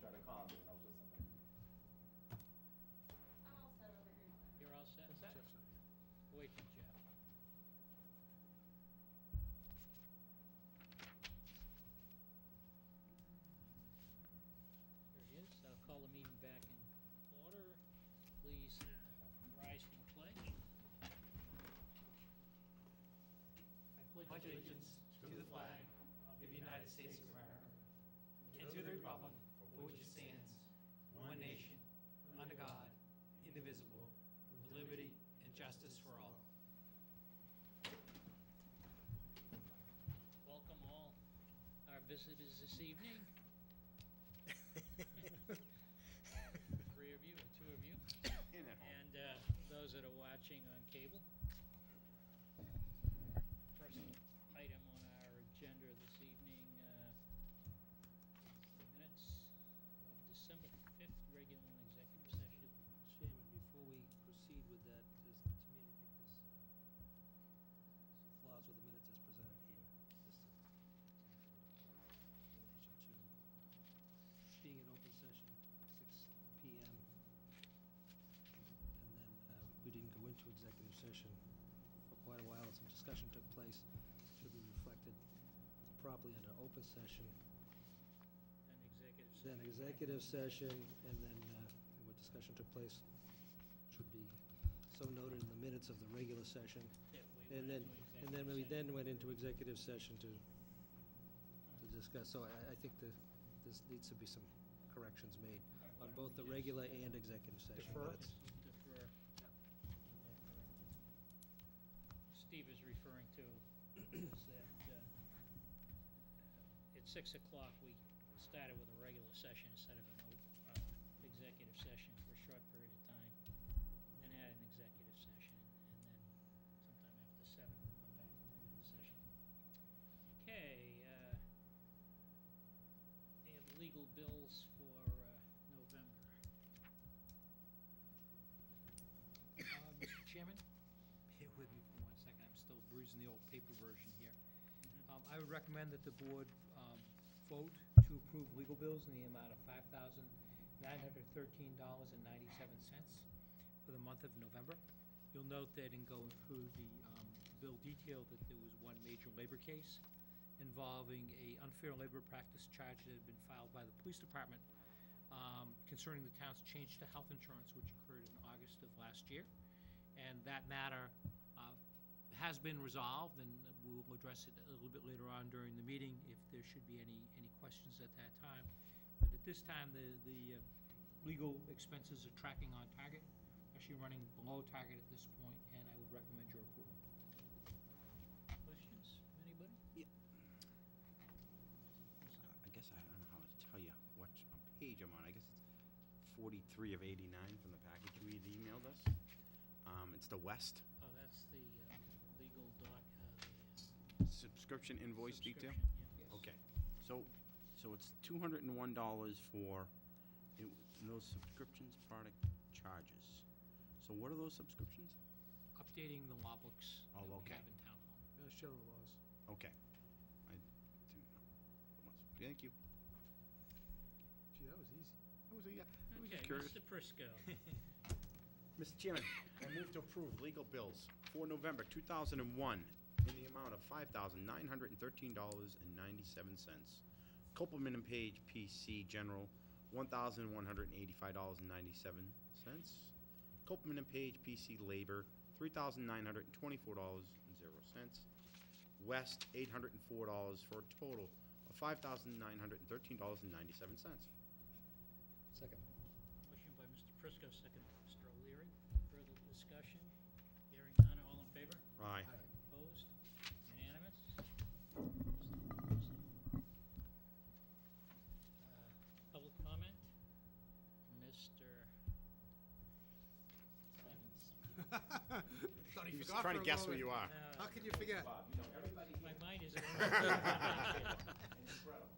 tried to call him, but I was with somebody. I'm all set over here. You're all set? Jeff's not here. Wait for Jeff. There he is. I'll call the meeting back in order. Please rise for the pledge. I Pledge allegiance to the flag of the United States of America and to the republic for which it stands, one nation, under God, indivisible, with liberty and justice for all. Welcome all our visitors this evening. Three of you or two of you. In at home. And those that are watching on cable. First item on our agenda this evening, minutes of December 5th, regular and executive session. Chairman, before we proceed with that, to me, I think there's some flaws with the minutes as presented here. Just in relation to being in open session at 6 PM. And then we didn't go into executive session for quite a while, and some discussion took place. Should be reflected properly under open session, Then executive session. then executive session, and then what discussion took place should be so noted in the minutes of the regular session. Yeah, we And went then, into and then we executive then went into executive session to discuss, so I think that there needs to be some corrections made session. on both the regular and executive session Defer. minutes. Defer. Steve is referring to is that at 6 o'clock, we started with a regular session instead of an executive session for a short period of time, then had an executive session, and then sometime after 7, went back to regular session. Okay, we have legal bills for November. Mr. Chairman, bear with me for 1 second, I'm still bruising the old paper version here. I would recommend that the board vote to approve legal bills in the amount of $5,913.97 for the month of November. You'll note that in going through the bill detail that there was one major labor case involving a unfair labor practice charge that had been filed by the police department concerning the town's change to health insurance, which occurred in August of last year. And that matter has been resolved, and we'll address it a little bit later on during the meeting if there should be any questions at that time. But at this time, the legal expenses are tracking on target, actually running below target at this point, and I would recommend your approval. Questions, anybody? I guess I don't know how to tell you what page I'm on. I guess it's 43 of 89 from the package we had emailed us. It's the West Oh, that's the legal doc, subscription invoice detail. subscription, yeah. Okay, so it's $201 for those subscriptions, product charges. So what are those subscriptions? Updating the law books Oh, that we okay. have in town hall. Mass General laws. Okay, I didn't know. Thank you. Gee, that was easy. I was Okay, just curious. Mr. Prisco. Mr. Chairman, I move to approve legal bills for November 2001 in the amount of $5,913.97. Copeland and Page PC General, $1,185.97. Copeland and Page PC Labor, $3,924.00. West, $804 for a total of $5,913.97. Second. Motion by Mr. Prisco, second by Mr. O'Leary. Further discussion? Hearing none, all in favor? Aye. Opposed? Unanimous? Public comment? Mr. Thought he He was forgot trying for to a guess who moment. you are. How can you forget? Bob, you know everybody My mind is. Incredible.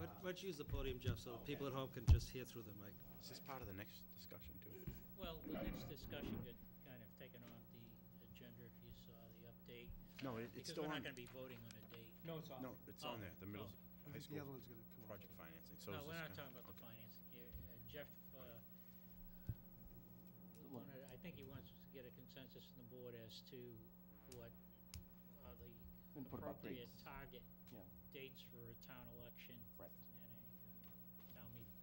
Why don't you use the podium, Jeff, so people at home can just hear through the mic? Is this part of the next discussion, too? Well, the next discussion got kind of taken off the agenda if you saw the update. No, it's Because still we're on. not gonna be voting on a date. No, it's off. No, it's on there, the middle Oh. high The school. other one's gonna come project financing, so No, is we're this not kind- talking about the okay. financing here. Jeff, I think he wants to get a consensus from the board as to what are the Input about appropriate dates. target Yeah. dates for a town election Right. and a town meeting.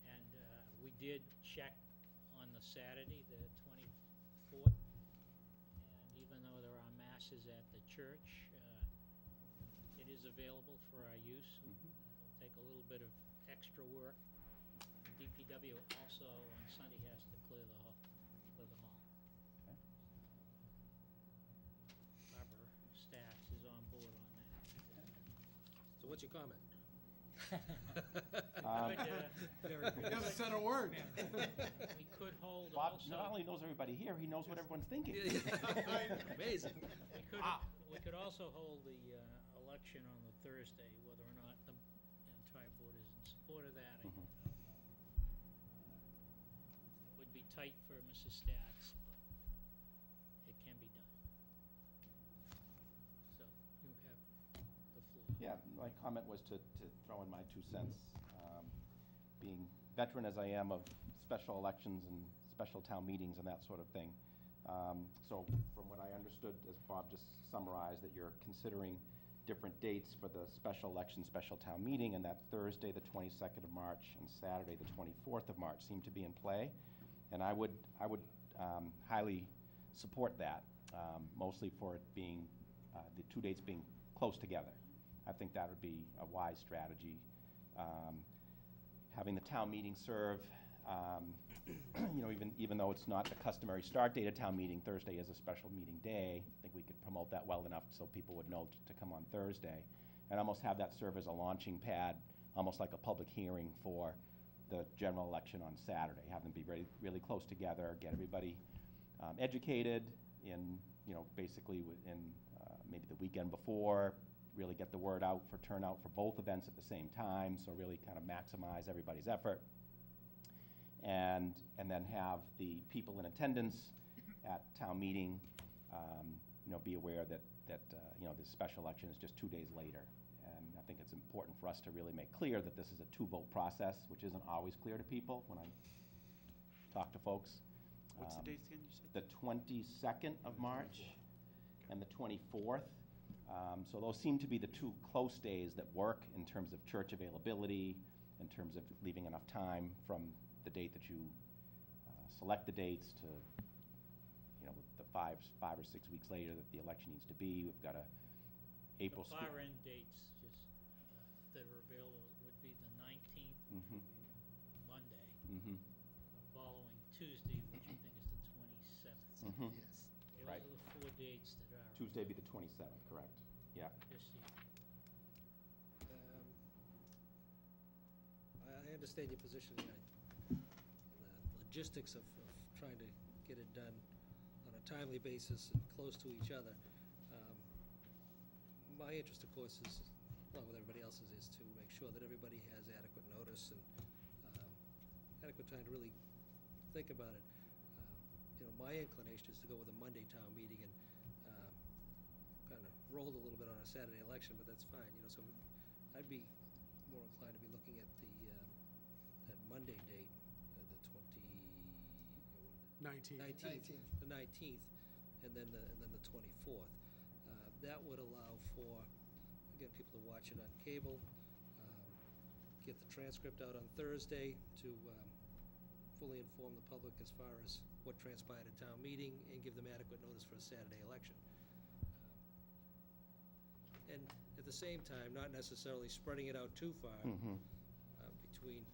And we did check on the Saturday, the 24th, and even though there are masses at the church, it is available for our use. It'll take a little bit of extra work. DPW also on Sunday has to clear the hall. Okay. Barbara Stacks is on board on that. So what's your comment? Very good. Never said a word. We could hold Bob also. not only knows everybody here, he knows what everyone's thinking. Amazing. We could also hold the election on the Thursday, whether or not the entire board is in support of that. I don't know. It would be tight for Mrs. Stacks, but it can be done. So you have the floor. Yeah, my comment was to throw in my 2 cents. Being veteran as I am of special elections and special town meetings and that sort of thing. So from what I understood, as Bob just summarized, that you're considering different dates for the special election, special town meeting, and that Thursday, the 22nd of March, and Saturday, the 24th of March seem to be in play. And I would highly support that, mostly for it being, the 2 dates being close together. I think that would be a wise strategy. Having the town meeting serve, even though it's not the customary start date of town meeting, Thursday is a special meeting day. I think we could promote that well enough so people would know to come on Thursday, and almost have that serve as a launching pad, almost like a public hearing for the general election on Saturday. Have them be really close together, get everybody educated in, basically in maybe the weekend before, really get the word out for turnout for both events at the same time, so really kind of maximize everybody's effort. And then have the people in attendance at town meeting, be aware that this special election is just 2 days later. And I think it's important for us to really make clear that this is a 2-vote process, which isn't always clear to people when I talk to folks. What's the dates again, you said? The 22nd of March and the 24th. So those seem to be the 2 close days that work in terms of church availability, in terms of leaving enough time from the date that you select the dates to, the 5 or 6 weeks later that the election needs to be. We've got a April. The far end dates just that are available would be the 19th, which would be Monday, the following Tuesday, which I think is the 27th. Yes. Those Right. are the 4 dates that are. Tuesday be the 27th, correct? Yeah. This year. I understand your position in the logistics of trying to get it done on a timely basis and close to each other. My interest, of course, is, along with everybody else's, is to make sure that everybody has adequate notice and adequate time to really think about it. My inclination is to go with a Monday town meeting and kind of roll a little bit on a Saturday election, but that's fine, so I'd be more inclined to be looking at that Monday date, the 19th, and then the 24th. That would allow for, again, people to watch it on cable, get the transcript out on Thursday to fully inform the public as far as what transpired at town meeting and give them adequate notice for a Saturday election. And at the same time, not necessarily spreading it out too far between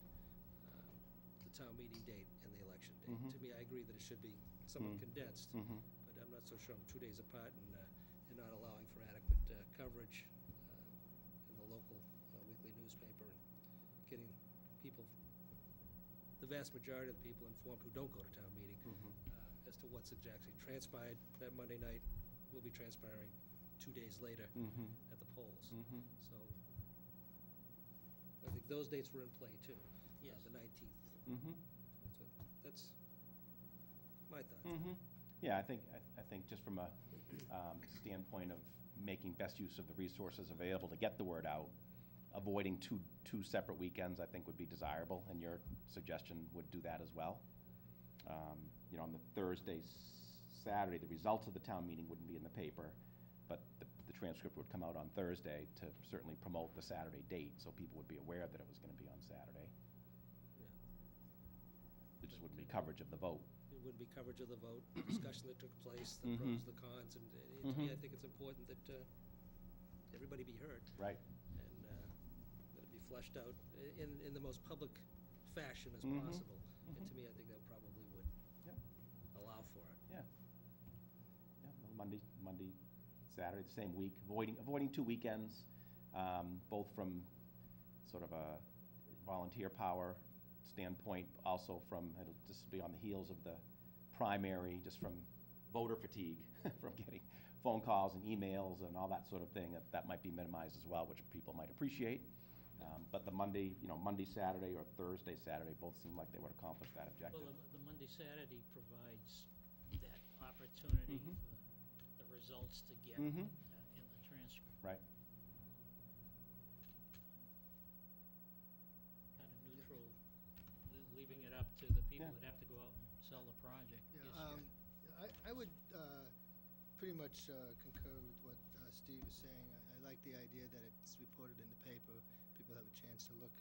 the town meeting date and the election date. To me, I agree that it should be somewhat condensed, but I'm not so sure I'm 2 days apart and not allowing for adequate coverage in the local weekly newspaper and getting people, the vast majority of the people informed who don't go to town meeting as to what's exactly transpired that Monday night will be transpiring 2 days later at the polls. So I think those dates were in play too. Yes. The 19th. That's my thoughts. Yeah, I think just from a standpoint of making best use of the resources available to get the word out, avoiding two separate weekends, I think, would be desirable, and your suggestion would do that as well. You know, on the Thursday, Saturday, the results of the town meeting wouldn't be in the paper, but the transcript would come out on Thursday to certainly promote the Saturday date, so people would be aware that it was going to be on Saturday. Yeah. There just wouldn't be coverage of the vote. It wouldn't be coverage of the vote, the discussion that took place, the pros, the cons, and to me, I think it's important that everybody be heard. Right. And that it be fleshed out in the most public fashion as possible. And to me, I think that probably would Yeah. allow for it. Yeah. Yeah, well, Monday, Saturday, the same week, avoiding 2 weekends, both from sort of a volunteer power standpoint, also from, it'll just be on the heels of the primary, just from voter fatigue, from getting phone calls and emails and all that sort of thing, that might be minimized as well, which people might appreciate. But the Monday, Monday, Saturday, or Thursday, Saturday, both seem like they would accomplish that objective. Well, the Monday, Saturday provides that opportunity for the results to get in the transcript. Right. Kind of neutral, leaving it up to the people Yeah. that have to go out and sell the project. Yeah, Yes, I would pretty much concur with what Steve is saying. I like the idea that it's reported in the paper. People have a chance to look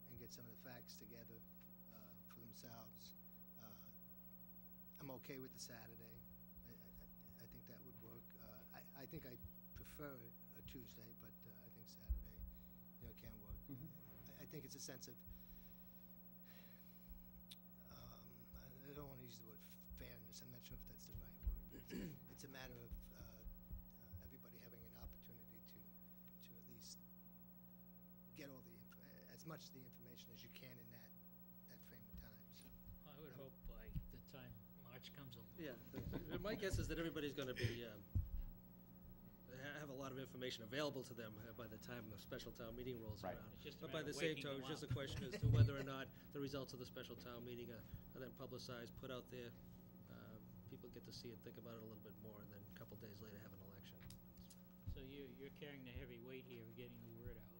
and get some of the facts together for themselves. I'm okay with the Saturday. I think that would work. I think I prefer a Tuesday, but I think Saturday, can work. I think it's a sense of, I don't want to use the word fairness. I'm not sure if that's the right word. But it's a matter of everybody having an opportunity to at least get all as much of the information as you can in that frame of time. So I would hope by the time March comes along. Yeah, my guess is that everybody's going to be, have a lot of information available to them by the time the special town meeting rolls Right. around. It's just a But by matter the of same waking token, them it's just a up. question as to whether or not the results of the special town meeting are then publicized, put out there. People get to see it, think about it a little bit more, and then a couple days later have an election. So you're carrying the heavy weight here of getting the word out,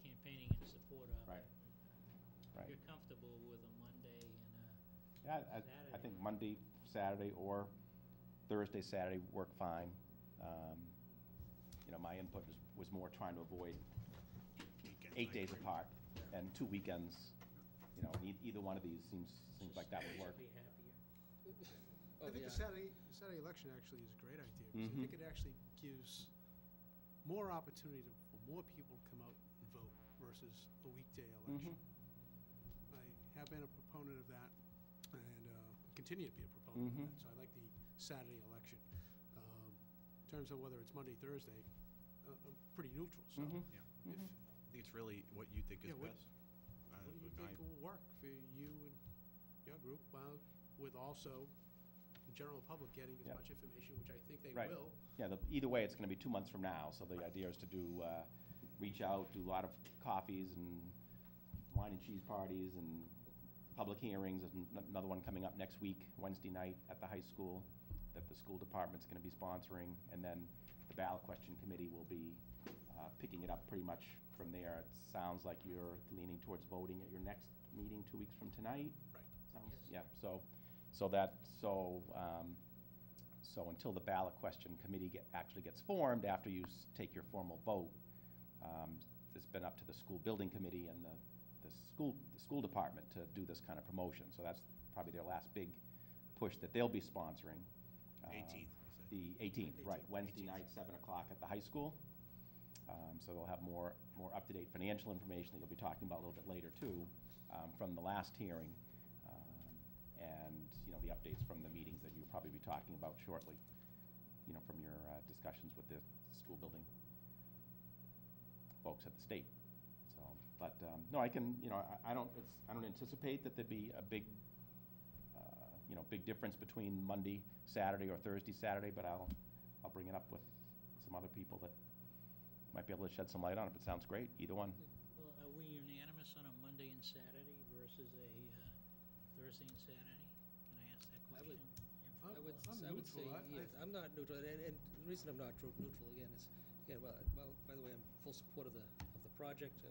campaigning in support of Right. it. Right. You're comfortable with a Monday and Yeah, I Saturday. think Monday, Saturday, or Thursday, Saturday work fine. My input was more trying to avoid Weekends, 8 I days agree. apart and 2 weekends. Either one of these seems like that would work. Be happier. Oh, I think yeah. the Saturday election actually is a great idea, because I think it actually gives more opportunity for more people to come out and vote versus a weekday election. I have been a proponent of that, and continue to be a proponent of that, so I like the Saturday election. In terms of whether it's Monday, Thursday, I'm pretty neutral, so Yeah. if, I think it's really what you think is Yeah, what- best. what do you With think my- will work for you and your group, with also the general public getting as Yeah. much information, which I think they Right. will. Yeah, either way, it's going to be 2 months from now, so the idea is to reach out, do a lot of coffees and wine and cheese parties and public hearings. There's another one coming up next week, Wednesday night at the high school, that the school department's going to be sponsoring, and then the ballot question committee will be picking it up pretty much from there. It sounds like you're leaning towards voting at your next meeting 2 weeks from tonight? Right. Sounds, Yes. yeah, so until the ballot question committee actually gets formed, after you take your formal vote, it's been up to the school building committee and the school department to do this kind of promotion. So that's probably their last big push that they'll be sponsoring. 18th, you said. The 18th, right, Wednesday 18th. night, 7 o'clock at the high school. So they'll have more up-to-date financial information that you'll be talking about a little bit later too, from the last hearing. And, the updates from the meetings that you'll probably be talking about shortly, from your discussions with the school building folks at the state. So, but, no, I can, I don't anticipate that there'd be a big, big difference between Monday, Saturday, or Thursday, Saturday, but I'll bring it up with some other people that might be able to shed some light on it, but it sounds great, either one. Well, are we unanimous on a Monday and Saturday versus a Thursday and Saturday? Can I ask that I would- question? I'm I would say, neutral. yes, I'm not neutral, and the reason I'm not neutral again is, by the way, I'm full support of the project, and